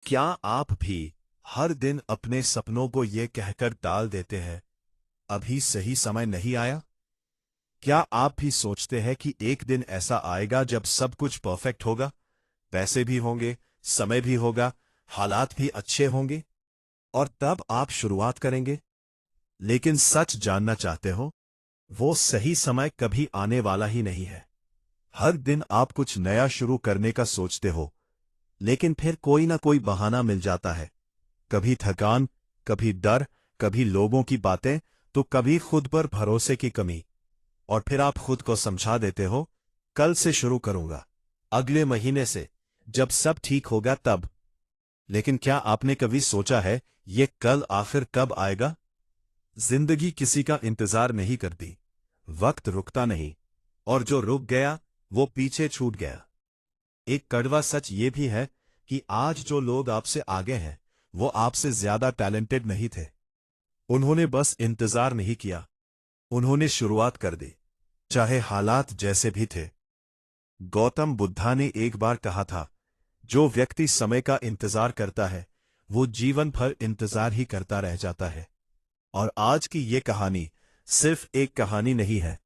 क्या आप भी हर दिन अपने सपनों को ये कहकर टाल देते हैं, अभी सही समय नहीं आया? क्या आप भी सोचते हैं कि एक दिन ऐसा आएगा जब सब कुछ परफेक्ट होगा, पैसे भी होंगे, समय भी होगा, हालात भी अच्छे होंगे, और तब आप शुरुआत करेंगे? लेकिन सच जानना चाहते हो, वो सही समय कभी आने वाला ही नहीं है। हर दिन आप कुछ नया शुरू करने का सोचते हो, लेकिन फिर कोई ना कोई बहाना मिल जाता है। कभी थकान, कभी डर, कभी लोगों की बातें, तो कभी खुद पर भरोसे की कमी। और फिर आप खुद को समझा देते हो, कल से शुरू करूंगा, अगले महीने से, जब सब ठीक होगा तब। लेकिन क्या आपने कभी सोचा है, ये कल आखिर कब आएगा? जिंदगी किसी का इंतजार नहीं करती, वक्त रुकता नहीं, और जो रुक गया वो पीछे छूट गया। एक कड़वा सच ये भी है कि आज जो लोग आपसे आगे हैं, वो आपसे ज्यादा टैलेंटेड नहीं थे। उन्होंने बस इंतजार नहीं किया, उन्होंने शुरुआत कर दी, चाहे हालात जैसे भी थे। गौतम बुद्धा ने एक बार कहा था, जो व्यक्ति समय का इंतजार करता है, वो जीवन भर इंतजार ही करता रह जाता है। और आज की ये कहानी सिर्फ एक कहानी नहीं है,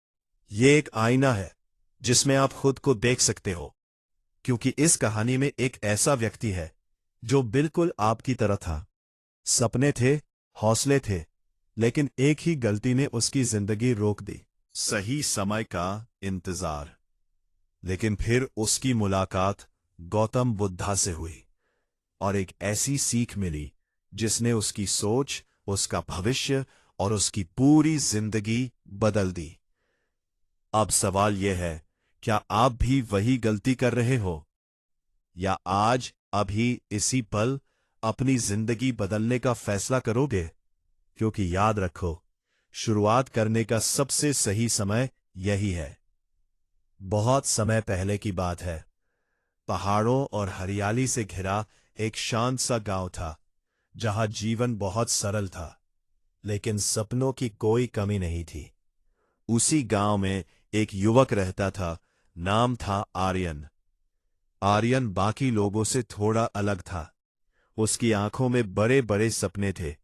ये एक आईना है जिसमें आप खुद को देख सकते हो। क्योंकि इस कहानी में एक ऐसा व्यक्ति है जो बिल्कुल आपकी तरह था। सपने थे, हौसले थे, लेकिन एक ही गलती ने उसकी जिंदगी रोक दी, सही समय का इंतजार। लेकिन फिर उसकी मुलाकात गौतम बुद्धा से हुई, और एक ऐसी सीख मिली जिसने उसकी सोच, उसका भविष्य और उसकी पूरी जिंदगी बदल दी। अब सवाल यह है, क्या आप भी वही गलती कर रहे हो? या आज, अभी, इसी पल अपनी जिंदगी बदलने का फैसला करोगे? क्योंकि याद रखो, शुरुआत करने का सबसे सही समय यही है। बहुत समय पहले की बात है। पहाड़ों और हरियाली से घिरा एक शांत सा गांव था, जहां जीवन बहुत सरल था, लेकिन सपनों की कोई कमी नहीं थी। उसी गांव में एक युवक रहता था, नाम था आर्यन। आर्यन बाकी लोगों से थोड़ा अलग था। उसकी आंखों में बड़े बड़े सपने थे।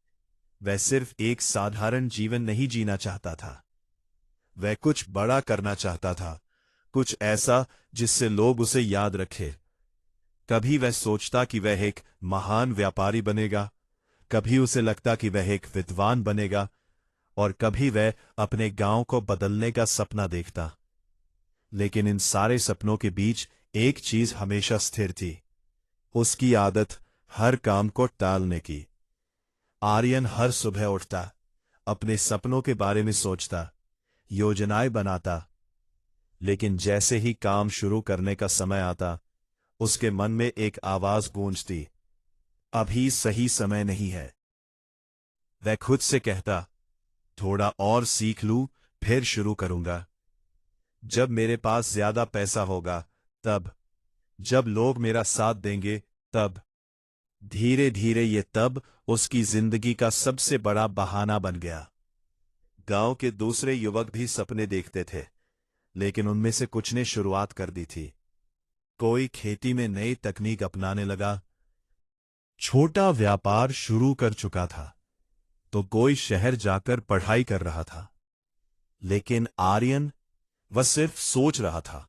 वह सिर्फ एक साधारण जीवन नहीं जीना चाहता था, वह कुछ बड़ा करना चाहता था, कुछ ऐसा जिससे लोग उसे याद रखें। कभी वह सोचता कि वह एक महान व्यापारी बनेगा, कभी उसे लगता कि वह एक विद्वान बनेगा, और कभी वह अपने गांव को बदलने का सपना देखता। लेकिन इन सारे सपनों के बीच एक चीज हमेशा स्थिर थी, उसकी आदत हर काम को टालने की। आर्यन हर सुबह उठता, अपने सपनों के बारे में सोचता, योजनाएं बनाता, लेकिन जैसे ही काम शुरू करने का समय आता, उसके मन में एक आवाज गूंजती, अभी सही समय नहीं है। वह खुद से कहता, थोड़ा और सीख लूं, फिर शुरू करूंगा। जब मेरे पास ज्यादा पैसा होगा तब, जब लोग मेरा साथ देंगे तब। धीरे धीरे ये तब उसकी जिंदगी का सबसे बड़ा बहाना बन गया। गांव के दूसरे युवक भी सपने देखते थे, लेकिन उनमें से कुछ ने शुरुआत कर दी थी। कोई खेती में नई तकनीक अपनाने लगा, छोटा व्यापार शुरू कर चुका था, तो कोई शहर जाकर पढ़ाई कर रहा था। लेकिन आर्यन, वह सिर्फ सोच रहा था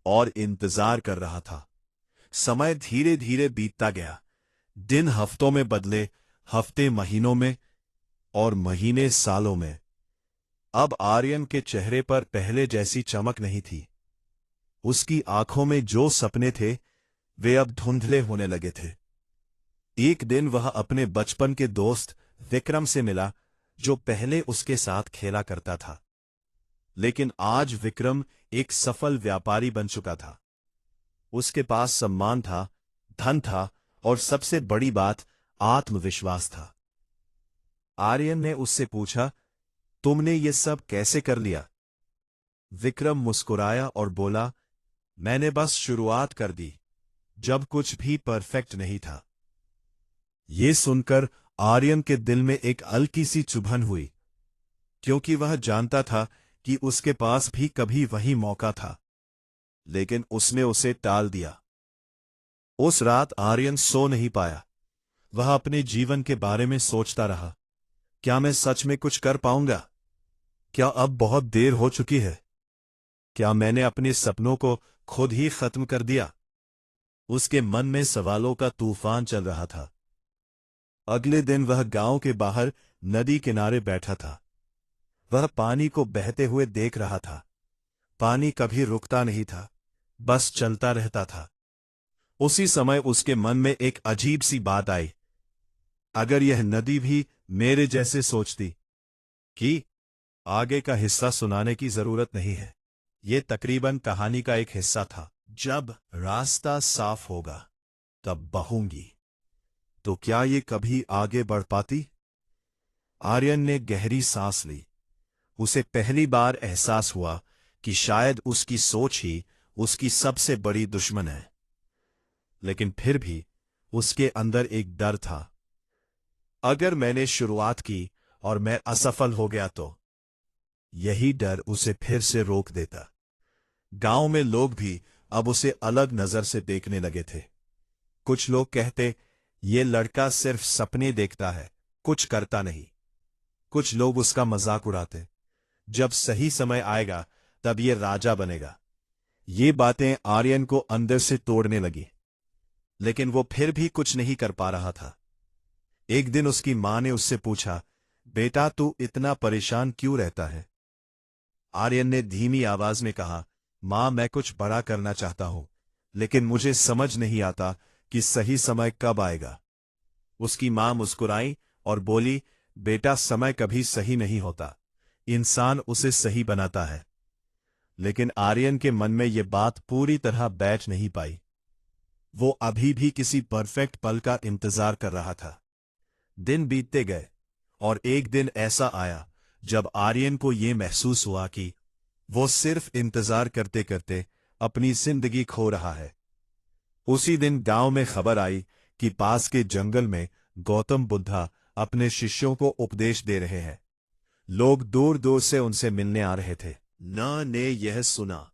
और इंतजार कर रहा था। समय धीरे धीरे बीतता गया, दिन हफ्तों में बदले, हफ्ते महीनों में, और महीने सालों में। अब आर्यन के चेहरे पर पहले जैसी चमक नहीं थी। उसकी आंखों में जो सपने थे, वे अब धुंधले होने लगे थे। एक दिन वह अपने बचपन के दोस्त विक्रम से मिला, जो पहले उसके साथ खेला करता था। लेकिन आज विक्रम एक सफल व्यापारी बन चुका था। उसके पास सम्मान था, धन था, और सबसे बड़ी बात, आत्मविश्वास था। आर्यन ने उससे पूछा, तुमने ये सब कैसे कर लिया? विक्रम मुस्कुराया और बोला, मैंने बस शुरुआत कर दी, जब कुछ भी परफेक्ट नहीं था। ये सुनकर आर्यन के दिल में एक हल्की सी चुभन हुई, क्योंकि वह जानता था कि उसके पास भी कभी वही मौका था, लेकिन उसने उसे टाल दिया। उस रात आर्यन सो नहीं पाया। वह अपने जीवन के बारे में सोचता रहा। क्या मैं सच में कुछ कर पाऊंगा? क्या अब बहुत देर हो चुकी है? क्या मैंने अपने सपनों को खुद ही खत्म कर दिया? उसके मन में सवालों का तूफान चल रहा था। अगले दिन वह गांव के बाहर नदी किनारे बैठा था। वह पानी को बहते हुए देख रहा था। पानी कभी रुकता नहीं था, बस चलता रहता था। उसी समय उसके मन में एक अजीब सी बात आई। अगर यह नदी भी मेरे जैसे सोचती कि आगे का हिस्सा सुनाने की जरूरत नहीं है, ये तकरीबन कहानी का एक हिस्सा था। जब रास्ता साफ होगा तब बहूंगी, तो क्या ये कभी आगे बढ़ पाती? आर्यन ने गहरी सांस ली। उसे पहली बार एहसास हुआ कि शायद उसकी सोच ही उसकी सबसे बड़ी दुश्मन है। लेकिन फिर भी उसके अंदर एक डर था। अगर मैंने शुरुआत की और मैं असफल हो गया तो? यही डर उसे फिर से रोक देता। गांव में लोग भी अब उसे अलग नजर से देखने लगे थे। कुछ लोग कहते, ये लड़का सिर्फ सपने देखता है, कुछ करता नहीं। कुछ लोग उसका मजाक उड़ाते, जब सही समय आएगा तब ये राजा बनेगा। ये बातें आर्यन को अंदर से तोड़ने लगी, लेकिन वो फिर भी कुछ नहीं कर पा रहा था। एक दिन उसकी मां ने उससे पूछा, बेटा तू इतना परेशान क्यों रहता है? आर्यन ने धीमी आवाज में कहा, मां मैं कुछ बड़ा करना चाहता हूं, लेकिन मुझे समझ नहीं आता कि सही समय कब आएगा। उसकी मां मुस्कुराई और बोली, बेटा समय कभी सही नहीं होता, इंसान उसे सही बनाता है। लेकिन आर्यन के मन में यह बात पूरी तरह बैठ नहीं पाई। वो अभी भी किसी परफेक्ट पल का इंतजार कर रहा था। दिन बीतते गए और एक दिन ऐसा आया जब आर्यन को यह महसूस हुआ कि वो सिर्फ इंतजार करते करते अपनी जिंदगी खो रहा है। उसी दिन गांव में खबर आई कि पास के जंगल में गौतम बुद्धा अपने शिष्यों को उपदेश दे रहे हैं। लोग दूर दूर से उनसे मिलने आ रहे थे। न ने यह सुना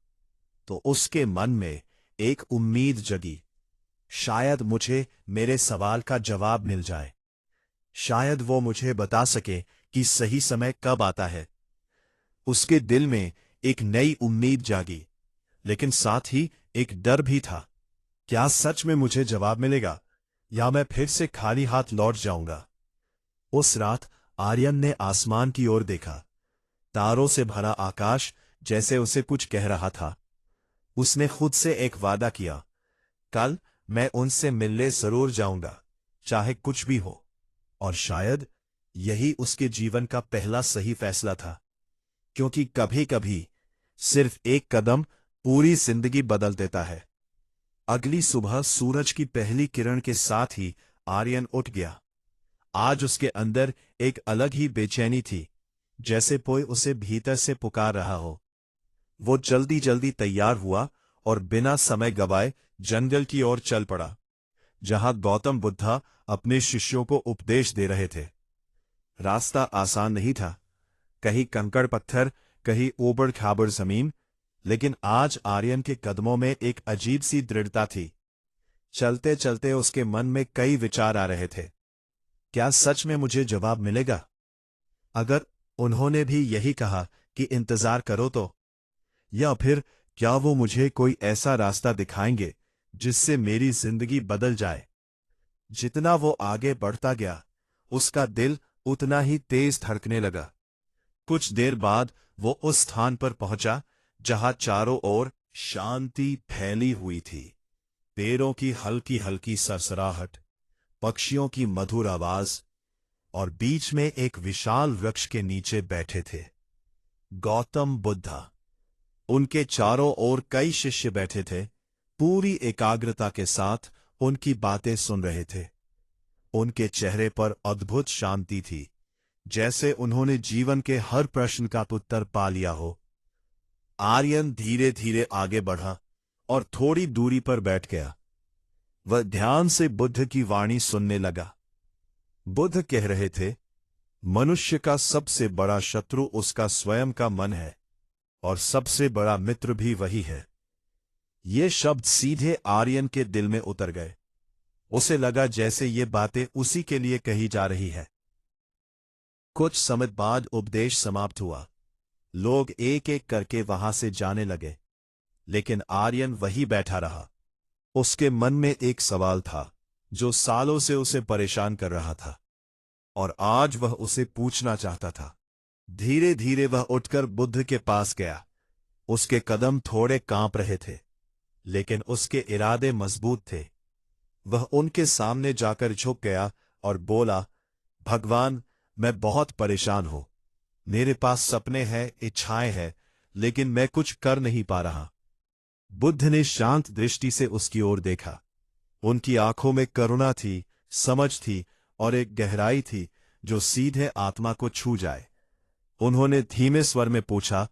तो उसके मन में एक उम्मीद जगी। शायद मुझे मेरे सवाल का जवाब मिल जाए। शायद वो मुझे बता सके कि सही समय कब आता है। उसके दिल में एक नई उम्मीद जागी, लेकिन साथ ही एक डर भी था। क्या सच में मुझे जवाब मिलेगा या मैं फिर से खाली हाथ लौट जाऊंगा? उस रात आर्यन ने आसमान की ओर देखा। तारों से भरा आकाश जैसे उसे कुछ कह रहा था। उसने खुद से एक वादा किया, कल मैं उनसे मिलने जरूर जाऊंगा, चाहे कुछ भी हो। और शायद यही उसके जीवन का पहला सही फैसला था, क्योंकि कभी कभी सिर्फ एक कदम पूरी जिंदगी बदल देता है। अगली सुबह सूरज की पहली किरण के साथ ही आर्यन उठ गया। आज उसके अंदर एक अलग ही बेचैनी थी, जैसे कोई उसे भीतर से पुकार रहा हो। वो जल्दी जल्दी तैयार हुआ और बिना समय गवाए जंगल की ओर चल पड़ा, जहां गौतम बुद्धा अपने शिष्यों को उपदेश दे रहे थे। रास्ता आसान नहीं था, कहीं कंकड़ पत्थर, कहीं ऊबड़ खाबड़ जमीन, लेकिन आज आर्यन के कदमों में एक अजीब सी दृढ़ता थी। चलते चलते उसके मन में कई विचार आ रहे थे। क्या सच में मुझे जवाब मिलेगा? अगर उन्होंने भी यही कहा कि इंतजार करो तो? या फिर क्या वो मुझे कोई ऐसा रास्ता दिखाएंगे जिससे मेरी जिंदगी बदल जाए? जितना वो आगे बढ़ता गया, उसका दिल उतना ही तेज धड़कने लगा। कुछ देर बाद वो उस स्थान पर पहुंचा जहां चारों ओर शांति फैली हुई थी। पेड़ों की हल्की हल्की सरसराहट, पक्षियों की मधुर आवाज, और बीच में एक विशाल वृक्ष के नीचे बैठे थे गौतम बुद्धा। उनके चारों ओर कई शिष्य बैठे थे, पूरी एकाग्रता के साथ उनकी बातें सुन रहे थे। उनके चेहरे पर अद्भुत शांति थी, जैसे उन्होंने जीवन के हर प्रश्न का उत्तर पा लिया हो। आर्यन धीरे धीरे आगे बढ़ा और थोड़ी दूरी पर बैठ गया। वह ध्यान से बुद्ध की वाणी सुनने लगा। बुद्ध कह रहे थे, मनुष्य का सबसे बड़ा शत्रु उसका स्वयं का मन है, और सबसे बड़ा मित्र भी वही है। ये शब्द सीधे आर्यन के दिल में उतर गए। उसे लगा जैसे ये बातें उसी के लिए कही जा रही है। कुछ समय बाद उपदेश समाप्त हुआ। लोग एक एक करके वहां से जाने लगे, लेकिन आर्यन वही बैठा रहा। उसके मन में एक सवाल था जो सालों से उसे परेशान कर रहा था, और आज वह उसे पूछना चाहता था। धीरे धीरे वह उठकर बुद्ध के पास गया। उसके कदम थोड़े कांप रहे थे, लेकिन उसके इरादे मजबूत थे। वह उनके सामने जाकर झुक गया और बोला, भगवान, मैं बहुत परेशान हूं। मेरे पास सपने हैं, इच्छाएं हैं, लेकिन मैं कुछ कर नहीं पा रहा। बुद्ध ने शांत दृष्टि से उसकी ओर देखा। उनकी आंखों में करुणा थी, समझ थी और एक गहराई थी जो सीधे आत्मा को छू जाए। उन्होंने धीमे स्वर में पूछा,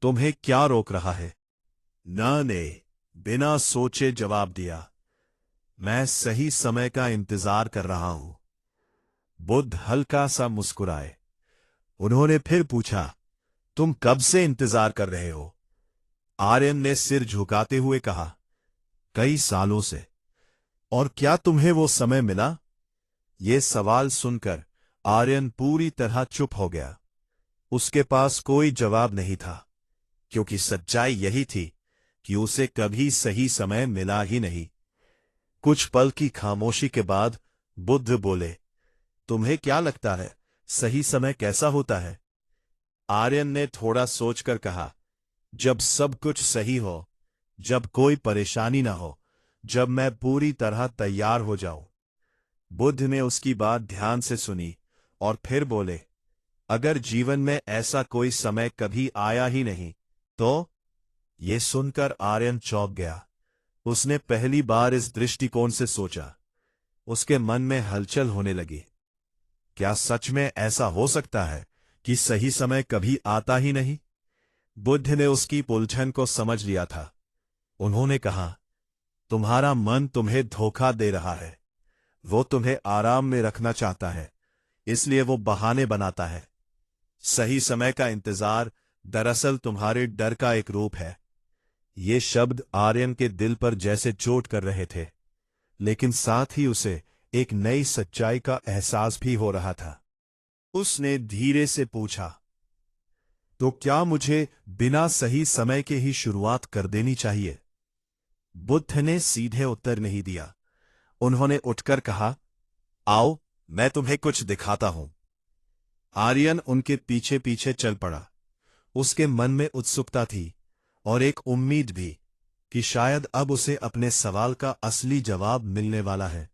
तुम्हें क्या रोक रहा है? ना ने बिना सोचे जवाब दिया, मैं सही समय का इंतजार कर रहा हूं। बुद्ध हल्का सा मुस्कुराए। उन्होंने फिर पूछा, तुम कब से इंतजार कर रहे हो? आर्यन ने सिर झुकाते हुए कहा, कई सालों से। और क्या तुम्हें वो समय मिला? ये सवाल सुनकर आर्यन पूरी तरह चुप हो गया। उसके पास कोई जवाब नहीं था, क्योंकि सच्चाई यही थी कि उसे कभी सही समय मिला ही नहीं। कुछ पल की खामोशी के बाद बुद्ध बोले, तुम्हें क्या लगता है, सही समय कैसा होता है? आर्यन ने थोड़ा सोचकर कहा, जब सब कुछ सही हो, जब कोई परेशानी ना हो, जब मैं पूरी तरह तैयार हो जाऊं। बुद्ध ने उसकी बात ध्यान से सुनी और फिर बोले, अगर जीवन में ऐसा कोई समय कभी आया ही नहीं तो? ये सुनकर आर्यन चौंक गया। उसने पहली बार इस दृष्टिकोण से सोचा। उसके मन में हलचल होने लगी। क्या सच में ऐसा हो सकता है कि सही समय कभी आता ही नहीं? बुद्ध ने उसकी उलझन को समझ लिया था। उन्होंने कहा, तुम्हारा मन तुम्हें धोखा दे रहा है। वो तुम्हें आराम में रखना चाहता है, इसलिए वो बहाने बनाता है। सही समय का इंतजार दरअसल तुम्हारे डर का एक रूप है। ये शब्द आर्यन के दिल पर जैसे चोट कर रहे थे, लेकिन साथ ही उसे एक नई सच्चाई का एहसास भी हो रहा था। उसने धीरे से पूछा, तो क्या मुझे बिना सही समय के ही शुरुआत कर देनी चाहिए? बुद्ध ने सीधे उत्तर नहीं दिया। उन्होंने उठकर कहा, आओ, मैं तुम्हें कुछ दिखाता हूं। आर्यन उनके पीछे पीछे चल पड़ा। उसके मन में उत्सुकता थी और एक उम्मीद भी कि शायद अब उसे अपने सवाल का असली जवाब मिलने वाला है।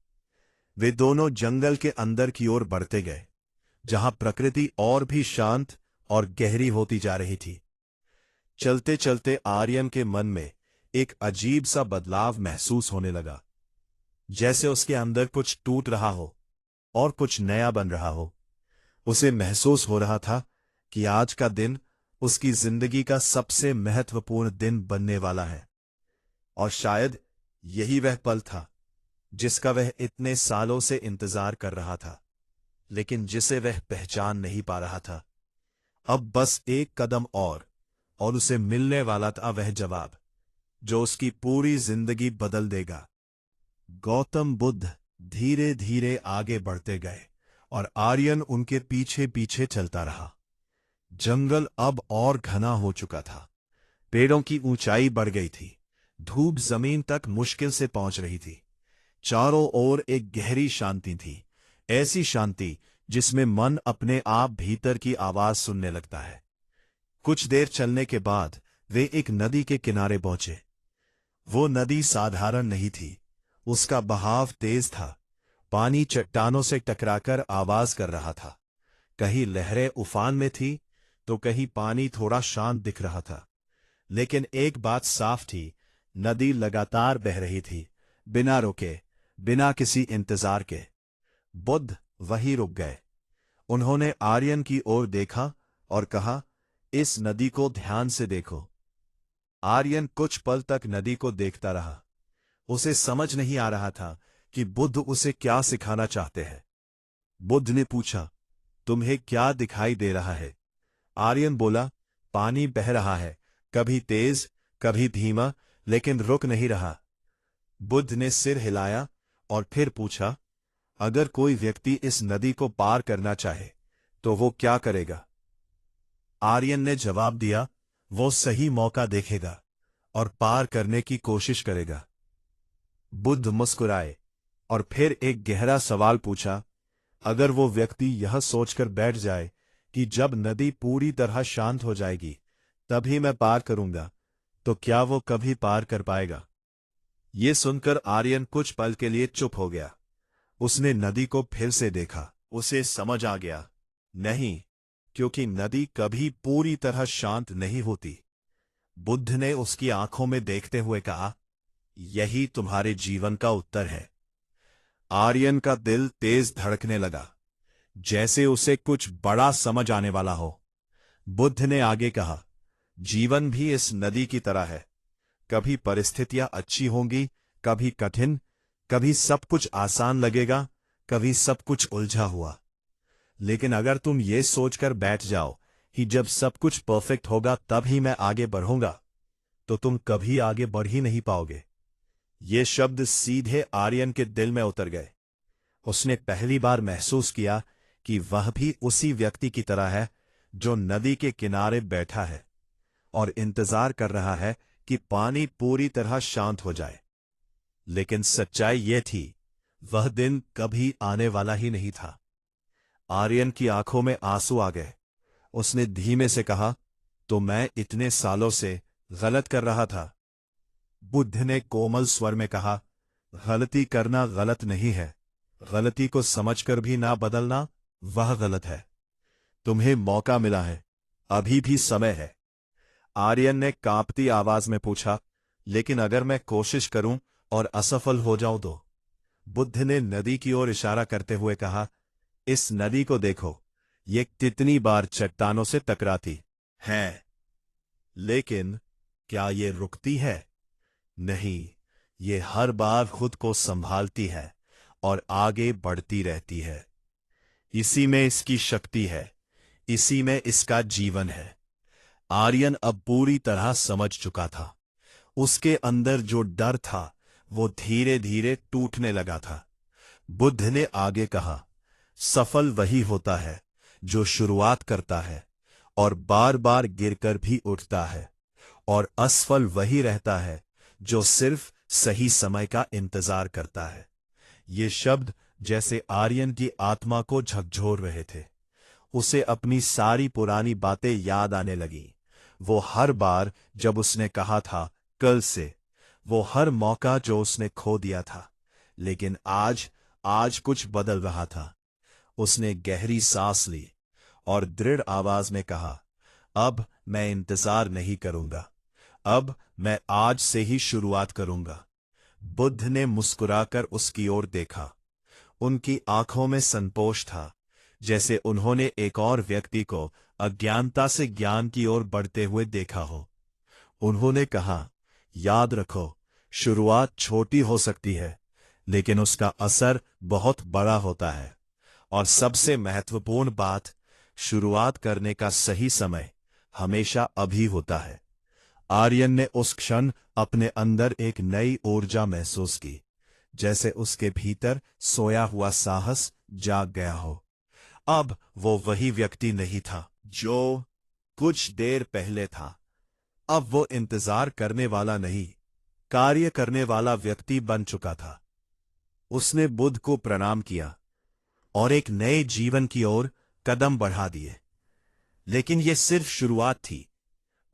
वे दोनों जंगल के अंदर की ओर बढ़ते गए, जहां प्रकृति और भी शांत और गहरी होती जा रही थी। चलते चलते आर्यन के मन में एक अजीब सा बदलाव महसूस होने लगा, जैसे उसके अंदर कुछ टूट रहा हो और कुछ नया बन रहा हो। उसे महसूस हो रहा था कि आज का दिन उसकी जिंदगी का सबसे महत्वपूर्ण दिन बनने वाला है, और शायद यही वह पल था जिसका वह इतने सालों से इंतजार कर रहा था, लेकिन जिसे वह पहचान नहीं पा रहा था। अब बस एक कदम और उसे मिलने वाला था वह जवाब जो उसकी पूरी जिंदगी बदल देगा। गौतम बुद्ध धीरे धीरे आगे बढ़ते गए और आर्यन उनके पीछे पीछे चलता रहा। जंगल अब और घना हो चुका था। पेड़ों की ऊंचाई बढ़ गई थी। धूप जमीन तक मुश्किल से पहुंच रही थी। चारों ओर एक गहरी शांति थी, ऐसी शांति जिसमें मन अपने आप भीतर की आवाज सुनने लगता है। कुछ देर चलने के बाद वे एक नदी के किनारे पहुंचे। वो नदी साधारण नहीं थी, उसका बहाव तेज था। पानी चट्टानों से टकराकर आवाज कर रहा था। कहीं लहरें उफान में थी तो कहीं पानी थोड़ा शांत दिख रहा था। लेकिन एक बात साफ थी, नदी लगातार बह रही थी, बिना रुके, बिना किसी इंतजार के। बुद्ध वहीं रुक गए। उन्होंने आर्यन की ओर देखा और कहा, इस नदी को ध्यान से देखो। आर्यन कुछ पल तक नदी को देखता रहा। उसे समझ नहीं आ रहा था कि बुद्ध उसे क्या सिखाना चाहते हैं। बुद्ध ने पूछा, तुम्हें क्या दिखाई दे रहा है? आर्यन बोला, पानी बह रहा है, कभी तेज, कभी धीमा, लेकिन रुक नहीं रहा। बुद्ध ने सिर हिलाया और फिर पूछा, अगर कोई व्यक्ति इस नदी को पार करना चाहे तो वो क्या करेगा? आर्यन ने जवाब दिया, वो सही मौका देखेगा और पार करने की कोशिश करेगा। बुद्ध मुस्कुराए और फिर एक गहरा सवाल पूछा, अगर वो व्यक्ति यह सोचकर बैठ जाए कि जब नदी पूरी तरह शांत हो जाएगी तभी मैं पार करूंगा, तो क्या वो कभी पार कर पाएगा? ये सुनकर आर्यन कुछ पल के लिए चुप हो गया। उसने नदी को फिर से देखा। उसे समझ आ गया, नहीं, क्योंकि नदी कभी पूरी तरह शांत नहीं होती। बुद्ध ने उसकी आंखों में देखते हुए कहा, यही तुम्हारे जीवन का उत्तर है। आर्यन का दिल तेज धड़कने लगा, जैसे उसे कुछ बड़ा समझ आने वाला हो। बुद्ध ने आगे कहा, जीवन भी इस नदी की तरह है। कभी परिस्थितियां अच्छी होंगी, कभी कठिन, कभी सब कुछ आसान लगेगा, कभी सब कुछ उलझा हुआ। लेकिन अगर तुम ये सोचकर बैठ जाओ कि जब सब कुछ परफेक्ट होगा तब ही मैं आगे बढ़ूंगा, तो तुम कभी आगे बढ़ ही नहीं पाओगे। ये शब्द सीधे आर्यन के दिल में उतर गए। उसने पहली बार महसूस किया कि वह भी उसी व्यक्ति की तरह है जो नदी के किनारे बैठा है और इंतजार कर रहा है कि पानी पूरी तरह शांत हो जाए। लेकिन सच्चाई यह थी, वह दिन कभी आने वाला ही नहीं था। आर्यन की आंखों में आंसू आ गए। उसने धीमे से कहा, तो मैं इतने सालों से गलत कर रहा था। बुद्ध ने कोमल स्वर में कहा, गलती करना गलत नहीं है, गलती को समझकर भी ना बदलना वह गलत है। तुम्हें मौका मिला है, अभी भी समय है। आर्यन ने कांपती आवाज में पूछा, लेकिन अगर मैं कोशिश करूं और असफल हो जाऊं तो? बुद्ध ने नदी की ओर इशारा करते हुए कहा, इस नदी को देखो, ये कितनी बार चट्टानों से टकराती है, लेकिन क्या ये रुकती है? नहीं, ये हर बार खुद को संभालती है और आगे बढ़ती रहती है। इसी में इसकी शक्ति है, इसी में इसका जीवन है। आर्यन अब पूरी तरह समझ चुका था। उसके अंदर जो डर था वो धीरे धीरे टूटने लगा था। बुद्ध ने आगे कहा, सफल वही होता है जो शुरुआत करता है और बार बार गिरकर भी उठता है, और असफल वही रहता है जो सिर्फ सही समय का इंतजार करता है। ये शब्द जैसे आर्यन की आत्मा को झकझोर रहे थे। उसे अपनी सारी पुरानी बातें याद आने लगीं। वो हर बार जब उसने कहा था कल से, वो हर मौका जो उसने खो दिया था। लेकिन आज आज कुछ बदल रहा था। उसने गहरी सांस ली और दृढ़ आवाज में कहा, अब मैं इंतजार नहीं करूंगा, अब मैं आज से ही शुरुआत करूंगा। बुद्ध ने मुस्कुराकर उसकी ओर देखा। उनकी आंखों में संतोष था, जैसे उन्होंने एक और व्यक्ति को अज्ञानता से ज्ञान की ओर बढ़ते हुए देखा हो। उन्होंने कहा, याद रखो, शुरुआत छोटी हो सकती है, लेकिन उसका असर बहुत बड़ा होता है। और सबसे महत्वपूर्ण बात, शुरुआत करने का सही समय हमेशा अभी होता है। आर्यन ने उस क्षण अपने अंदर एक नई ऊर्जा महसूस की, जैसे उसके भीतर सोया हुआ साहस जाग गया हो। अब वो वही व्यक्ति नहीं था जो कुछ देर पहले था। अब वो इंतजार करने वाला नहीं, कार्य करने वाला व्यक्ति बन चुका था। उसने बुद्ध को प्रणाम किया और एक नए जीवन की ओर कदम बढ़ा दिए। लेकिन यह सिर्फ शुरुआत थी।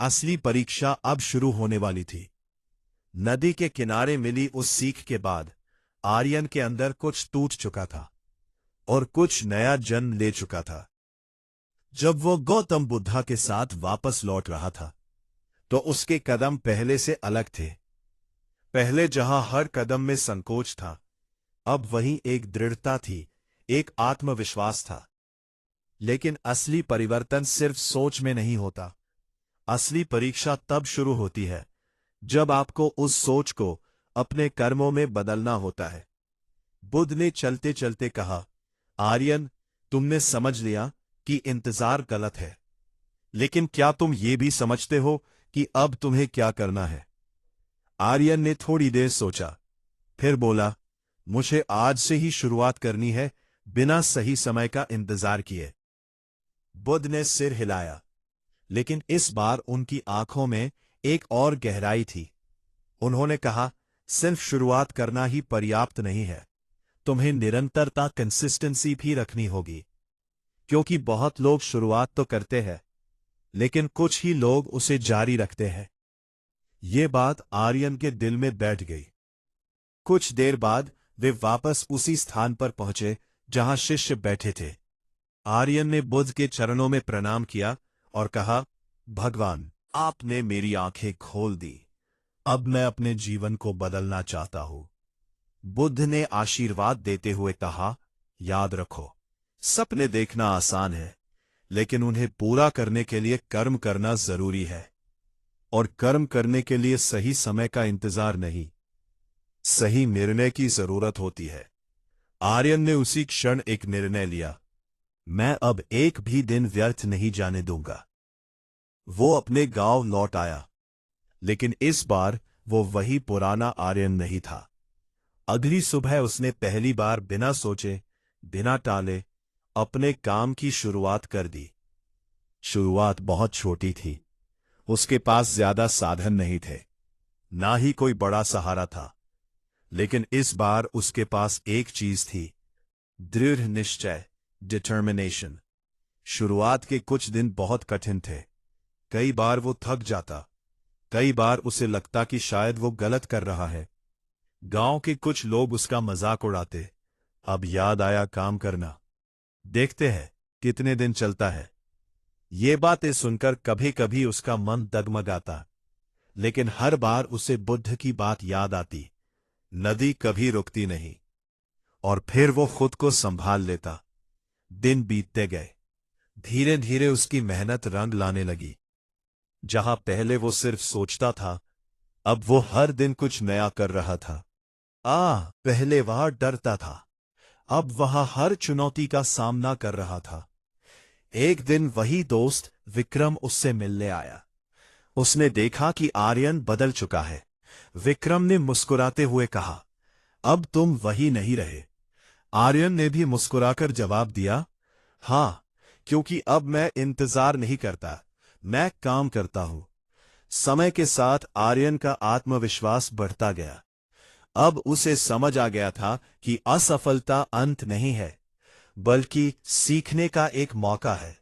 असली परीक्षा अब शुरू होने वाली थी। नदी के किनारे मिली उस सीख के बाद आर्यन के अंदर कुछ टूट चुका था और कुछ नया जन्म ले चुका था। जब वो गौतम बुद्धा के साथ वापस लौट रहा था, तो उसके कदम पहले से अलग थे। पहले जहां हर कदम में संकोच था, अब वहीं एक दृढ़ता थी, एक आत्मविश्वास था। लेकिन असली परिवर्तन सिर्फ सोच में नहीं होता। असली परीक्षा तब शुरू होती है जब आपको उस सोच को अपने कर्मों में बदलना होता है। बुद्ध ने चलते चलते कहा, आर्यन, तुमने समझ लिया कि इंतजार गलत है, लेकिन क्या तुम ये भी समझते हो कि अब तुम्हें क्या करना है? आर्यन ने थोड़ी देर सोचा, फिर बोला, मुझे आज से ही शुरुआत करनी है, बिना सही समय का इंतजार किए। बुद्ध ने सिर हिलाया, लेकिन इस बार उनकी आंखों में एक और गहराई थी। उन्होंने कहा, सिर्फ शुरुआत करना ही पर्याप्त नहीं है, तुम्हें निरंतरता कंसिस्टेंसी भी रखनी होगी। क्योंकि बहुत लोग शुरुआत तो करते हैं, लेकिन कुछ ही लोग उसे जारी रखते हैं। ये बात आर्यन के दिल में बैठ गई। कुछ देर बाद वे वापस उसी स्थान पर पहुंचे जहां शिष्य बैठे थे। आर्यन ने बुद्ध के चरणों में प्रणाम किया और कहा, भगवान, आपने मेरी आंखें खोल दी। अब मैं अपने जीवन को बदलना चाहता हूं। बुद्ध ने आशीर्वाद देते हुए कहा, याद रखो, सपने देखना आसान है, लेकिन उन्हें पूरा करने के लिए कर्म करना जरूरी है। और कर्म करने के लिए सही समय का इंतजार नहीं, सही निर्णय की जरूरत होती है। आर्यन ने उसी क्षण एक निर्णय लिया, मैं अब एक भी दिन व्यर्थ नहीं जाने दूंगा। वो अपने गांव लौट आया, लेकिन इस बार वो वही पुराना आर्यन नहीं था। अगली सुबह उसने पहली बार बिना सोचे, बिना टाले अपने काम की शुरुआत कर दी। शुरुआत बहुत छोटी थी। उसके पास ज्यादा साधन नहीं थे, ना ही कोई बड़ा सहारा था, लेकिन इस बार उसके पास एक चीज थी, दृढ़ निश्चय, डिटर्मिनेशन। शुरुआत के कुछ दिन बहुत कठिन थे। कई बार वो थक जाता, कई बार उसे लगता कि शायद वो गलत कर रहा है। गांव के कुछ लोग उसका मजाक उड़ाते, अब याद आया काम करना, देखते हैं कितने दिन चलता है। ये बातें सुनकर कभी कभी उसका मन डगमगाता, लेकिन हर बार उसे बुद्ध की बात याद आती, नदी कभी रुकती नहीं। और फिर वो खुद को संभाल लेता। दिन बीतते गए, धीरे धीरे उसकी मेहनत रंग लाने लगी। जहां पहले वो सिर्फ सोचता था, अब वो हर दिन कुछ नया कर रहा था। पहले वह डरता था, अब वह हर चुनौती का सामना कर रहा था। एक दिन वही दोस्त विक्रम उससे मिलने आया। उसने देखा कि आर्यन बदल चुका है। विक्रम ने मुस्कुराते हुए कहा, अब तुम वही नहीं रहे। आर्यन ने भी मुस्कुराकर जवाब दिया, हाँ, क्योंकि अब मैं इंतजार नहीं करता, मैं काम करता हूं। समय के साथ आर्यन का आत्मविश्वास बढ़ता गया। अब उसे समझ आ गया था कि असफलता अंत नहीं है, बल्कि सीखने का एक मौका है।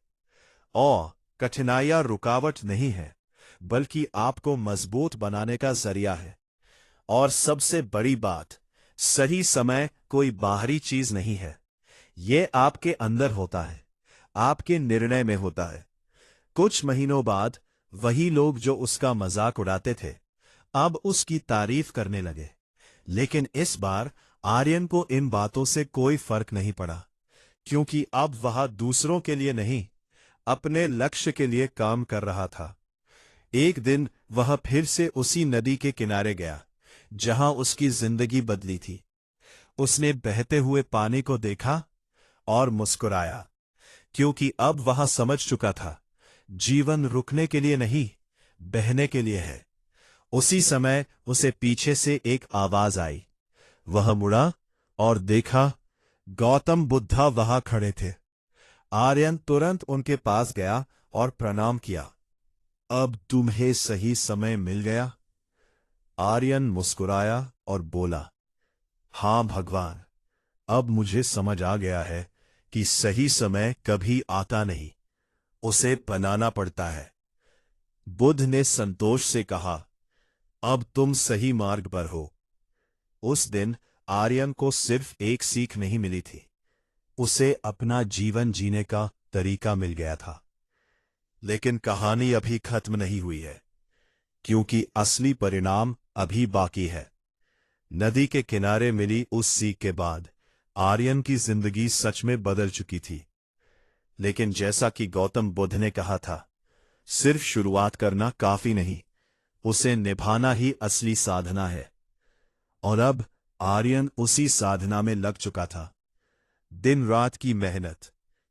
और कठिनाइयां रुकावट नहीं है, बल्कि आपको मजबूत बनाने का जरिया है। और सबसे बड़ी बात, सही समय कोई बाहरी चीज नहीं है, ये आपके अंदर होता है, आपके निर्णय में होता है। कुछ महीनों बाद वही लोग जो उसका मजाक उड़ाते थे, अब उसकी तारीफ करने लगे। लेकिन इस बार आर्यन को इन बातों से कोई फर्क नहीं पड़ा, क्योंकि अब वह दूसरों के लिए नहीं, अपने लक्ष्य के लिए काम कर रहा था। एक दिन वह फिर से उसी नदी के किनारे गया जहां उसकी जिंदगी बदली थी। उसने बहते हुए पानी को देखा और मुस्कुराया, क्योंकि अब वह समझ चुका था, जीवन रुकने के लिए नहीं, बहने के लिए है। उसी समय उसे पीछे से एक आवाज आई। वह मुड़ा और देखा, गौतम बुद्धा वहां खड़े थे। आर्यन तुरंत उनके पास गया और प्रणाम किया। अब तुम्हें सही समय मिल गया। आर्यन मुस्कुराया और बोला, हां भगवान, अब मुझे समझ आ गया है कि सही समय कभी आता नहीं, उसे बनाना पड़ता है। बुद्ध ने संतोष से कहा, अब तुम सही मार्ग पर हो। उस दिन आर्यन को सिर्फ एक सीख नहीं मिली थी, उसे अपना जीवन जीने का तरीका मिल गया था। लेकिन कहानी अभी खत्म नहीं हुई है, क्योंकि असली परिणाम अभी बाकी है। नदी के किनारे मिली उस सीख के बाद आर्यन की जिंदगी सच में बदल चुकी थी। लेकिन जैसा कि गौतम बुद्ध ने कहा था, सिर्फ शुरुआत करना काफी नहीं, उसे निभाना ही असली साधना है। और अब आर्यन उसी साधना में लग चुका था। दिन रात की मेहनत,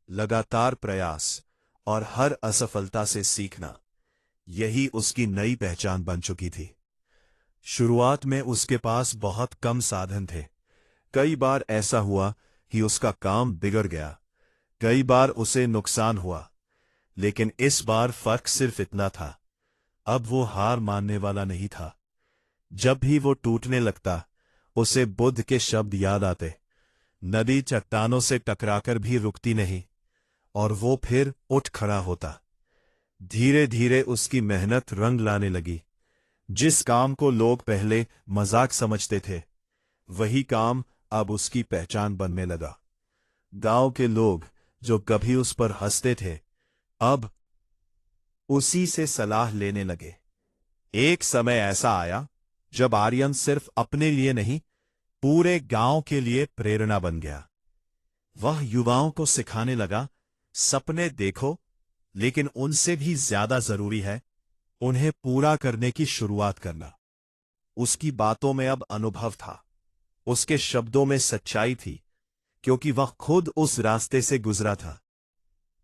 लगातार प्रयास और हर असफलता से सीखना, यही उसकी नई पहचान बन चुकी थी। शुरुआत में उसके पास बहुत कम साधन थे, कई बार ऐसा हुआ कि उसका काम बिगड़ गया, कई बार उसे नुकसान हुआ, लेकिन इस बार फर्क सिर्फ इतना था, अब वो हार मानने वाला नहीं था। जब भी वो टूटने लगता, उसे बुद्ध के शब्द याद आते, नदी चट्टानों से टकराकर भी रुकती नहीं, और वो फिर उठ खड़ा होता। धीरे धीरे उसकी मेहनत रंग लाने लगी। जिस काम को लोग पहले मजाक समझते थे, वही काम अब उसकी पहचान बनने लगा। गांव के लोग जो कभी उस पर हंसते थे, अब उसी से सलाह लेने लगे। एक समय ऐसा आया जब आर्यन सिर्फ अपने लिए नहीं, पूरे गांव के लिए प्रेरणा बन गया। वह युवाओं को सिखाने लगा, सपने देखो, लेकिन उनसे भी ज्यादा जरूरी है उन्हें पूरा करने की शुरुआत करना। उसकी बातों में अब अनुभव था, उसके शब्दों में सच्चाई थी, क्योंकि वह खुद उस रास्ते से गुजरा था।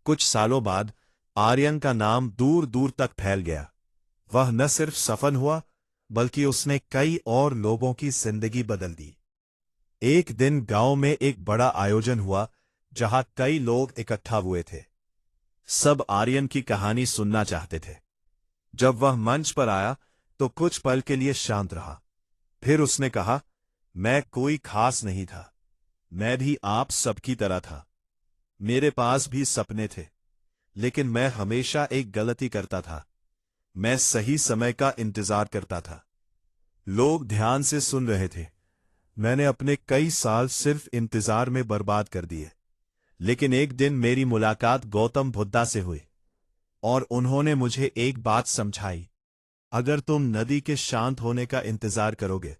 कुछ सालों बाद आर्यन का नाम दूर दूर तक फैल गया। वह न सिर्फ सफल हुआ, बल्कि उसने कई और लोगों की जिंदगी बदल दी। एक दिन गांव में एक बड़ा आयोजन हुआ, जहां कई लोग इकट्ठा हुए थे। सब आर्यन की कहानी सुनना चाहते थे। जब वह मंच पर आया तो कुछ पल के लिए शांत रहा। फिर उसने कहा, मैं कोई खास नहीं था, मैं भी आप सबकी तरह था। मेरे पास भी सपने थे, लेकिन मैं हमेशा एक गलती करता था। मैं सही समय का इंतजार करता था। लोग ध्यान से सुन रहे थे। मैंने अपने कई साल सिर्फ इंतजार में बर्बाद कर दिए। लेकिन एक दिन मेरी मुलाकात गौतम बुद्धा से हुई, और उन्होंने मुझे एक बात समझाई, अगर तुम नदी के शांत होने का इंतजार करोगे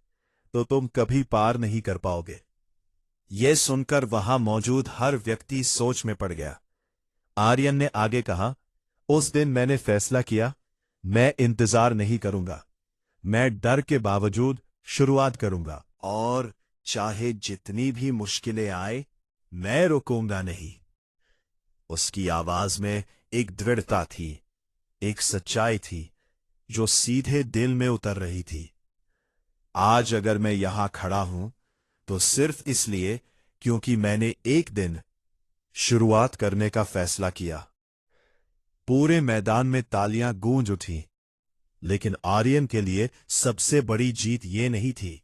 तो तुम कभी पार नहीं कर पाओगे। यह सुनकर वहां मौजूद हर व्यक्ति सोच में पड़ गया। आर्यन ने आगे कहा, उस दिन मैंने फैसला किया, मैं इंतजार नहीं करूंगा, मैं डर के बावजूद शुरुआत करूंगा, और चाहे जितनी भी मुश्किलें आए, मैं रुकूंगा नहीं। उसकी आवाज में एक दृढ़ता थी, एक सच्चाई थी जो सीधे दिल में उतर रही थी। आज अगर मैं यहां खड़ा हूं तो सिर्फ इसलिए क्योंकि मैंने एक दिन शुरुआत करने का फैसला किया। पूरे मैदान में तालियां गूंज उठी, लेकिन आर्यन के लिए सबसे बड़ी जीत ये नहीं थी।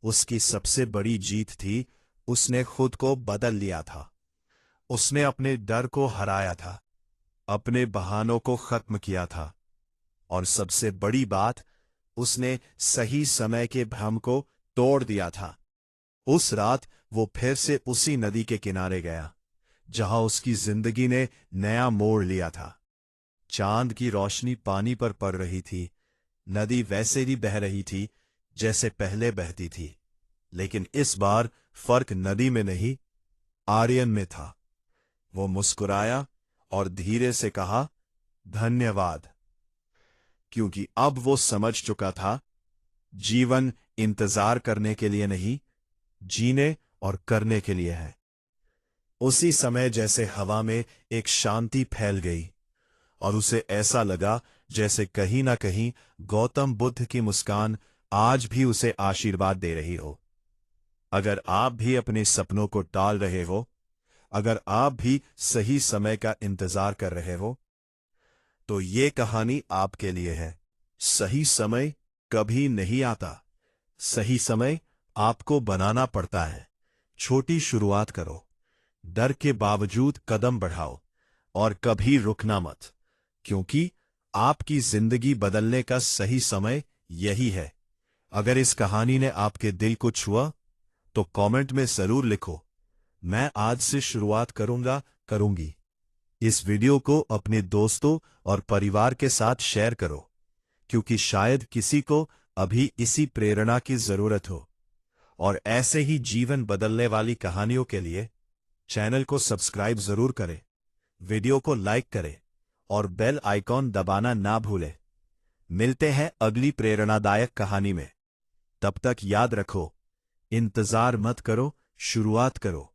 उसकी सबसे बड़ी जीत थी, उसने खुद को बदल लिया था। उसने अपने डर को हराया था, अपने बहानों को खत्म किया था, और सबसे बड़ी बात, उसने सही समय के भ्रम को तोड़ दिया था। उस रात वो फिर से उसी नदी के किनारे गया, जहां उसकी जिंदगी ने नया मोड़ लिया था। चांद की रोशनी पानी पर पड़ रही थी। नदी वैसे ही बह रही थी जैसे पहले बहती थी, लेकिन इस बार फर्क नदी में नहीं, आर्यन में था। वो मुस्कुराया और धीरे से कहा, धन्यवाद। क्योंकि अब वो समझ चुका था, जीवन इंतजार करने के लिए नहीं, जीने और करने के लिए है। उसी समय जैसे हवा में एक शांति फैल गई, और उसे ऐसा लगा जैसे कहीं ना कहीं गौतम बुद्ध की मुस्कान आज भी उसे आशीर्वाद दे रही हो। अगर आप भी अपने सपनों को टाल रहे हो, अगर आप भी सही समय का इंतजार कर रहे हो, तो ये कहानी आपके लिए है। सही समय कभी नहीं आता, सही समय आपको बनाना पड़ता है। छोटी शुरुआत करो, डर के बावजूद कदम बढ़ाओ, और कभी रुकना मत, क्योंकि आपकी जिंदगी बदलने का सही समय यही है। अगर इस कहानी ने आपके दिल को छुआ, तो कमेंट में जरूर लिखो, मैं आज से शुरुआत करूंगी। इस वीडियो को अपने दोस्तों और परिवार के साथ शेयर करो, क्योंकि शायद किसी को अभी इसी प्रेरणा की जरूरत हो। और ऐसे ही जीवन बदलने वाली कहानियों के लिए चैनल को सब्सक्राइब जरूर करें, वीडियो को लाइक करें, और बेल आइकॉन दबाना ना भूलें। मिलते हैं अगली प्रेरणादायक कहानी में। तब तक याद रखो, इंतजार मत करो, शुरुआत करो।